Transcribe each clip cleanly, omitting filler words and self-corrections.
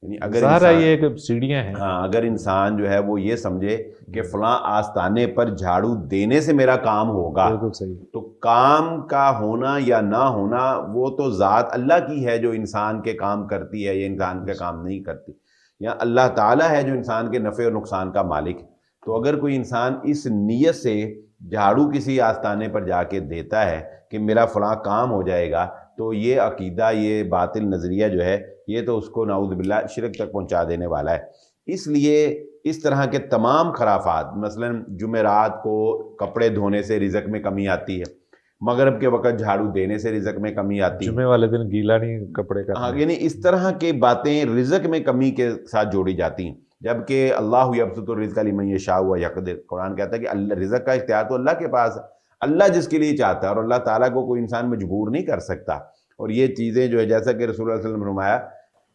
یعنی اگر ظاہر ہے انسان یہ ایک سیڑھیاں ہیں. ہاں اگر انسان جو ہے وہ یہ سمجھے کہ فلاں آستانے پر جھاڑو دینے سے میرا کام ہوگا، بالکل صحیح. تو کام کا ہونا یا نہ ہونا وہ تو ذات اللہ کی ہے جو انسان کے کام کرتی ہے یا انسان کے کام نہیں کرتی، یا اللہ تعالیٰ ہے جو انسان کے نفع اور نقصان کا مالک ہے. تو اگر کوئی انسان اس نیت سے جھاڑو کسی آستانے پر جا کے دیتا ہے کہ میرا فلاں کام ہو جائے گا، تو یہ عقیدہ، یہ باطل نظریہ جو ہے یہ تو اس کو نعوذ باللہ شرک تک پہنچا دینے والا ہے. اس لیے اس طرح کے تمام خرافات، مثلا جمعرات کو کپڑے دھونے سے رزق میں کمی آتی ہے، مغرب کے وقت جھاڑو دینے سے رزق میں کمی آتی ہے، جمعے والے دن گیلا نہیں کپڑے ہاں کرنے. یعنی اس طرح کی باتیں رزق میں کمی کے ساتھ جوڑی جاتی ہیں، جبکہ اللہ یبسط الرزق لمن یشاء ویقدر، قرآن کہتا ہے کہ اللہ رزق کا اختیار تو اللہ کے پاس ہے، اللہ جس کے لیے چاہتا ہے، اور اللہ تعالیٰ کو کوئی انسان مجبور نہیں کر سکتا. اور یہ چیزیں جو ہے جیسا کہ رسول اللہ صلی اللہ علیہ وسلم نے فرمایا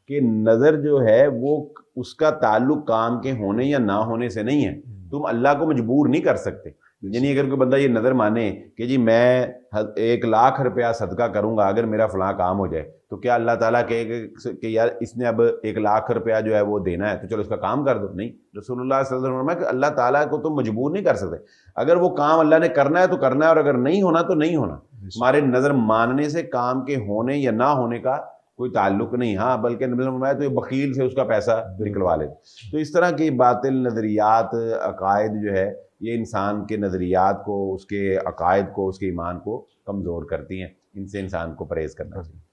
کہ نظر جو ہے وہ اس کا تعلق کام کے ہونے یا نہ ہونے سے نہیں ہے، تم اللہ کو مجبور نہیں کر سکتے. یعنی اگر کوئی بندہ یہ نظر مانے کہ جی میں 1,00,000 روپیہ صدقہ کروں گا اگر میرا فلاں کام ہو جائے، تو کیا اللہ تعالیٰ کہے کہ یار اس نے اب 1,00,000 روپیہ جو ہے وہ دینا ہے تو چلو اس کا کام کر دو؟ نہیں، رسول اللہ صلی اللہ علیہ وسلم نے کہ اللہ تعالیٰ کو تم مجبور نہیں کر سکتے، اگر وہ کام اللہ نے کرنا ہے تو کرنا ہے، اور اگر نہیں ہونا تو نہیں ہونا. ہمارے نظر ماننے سے کام کے ہونے یا نہ ہونے کا کوئی تعلق نہیں. ہاں بلکہ نبی نے فرمایا تو یہ بخیل سے اس کا پیسہ نکلوا لیتے. تو اس طرح کی باطل نظریات، عقائد جو ہے یہ انسان کے نظریات کو، اس کے عقائد کو، اس کے ایمان کو کمزور کرتی ہیں. ان سے انسان کو پرہیز کرنا چاہیے.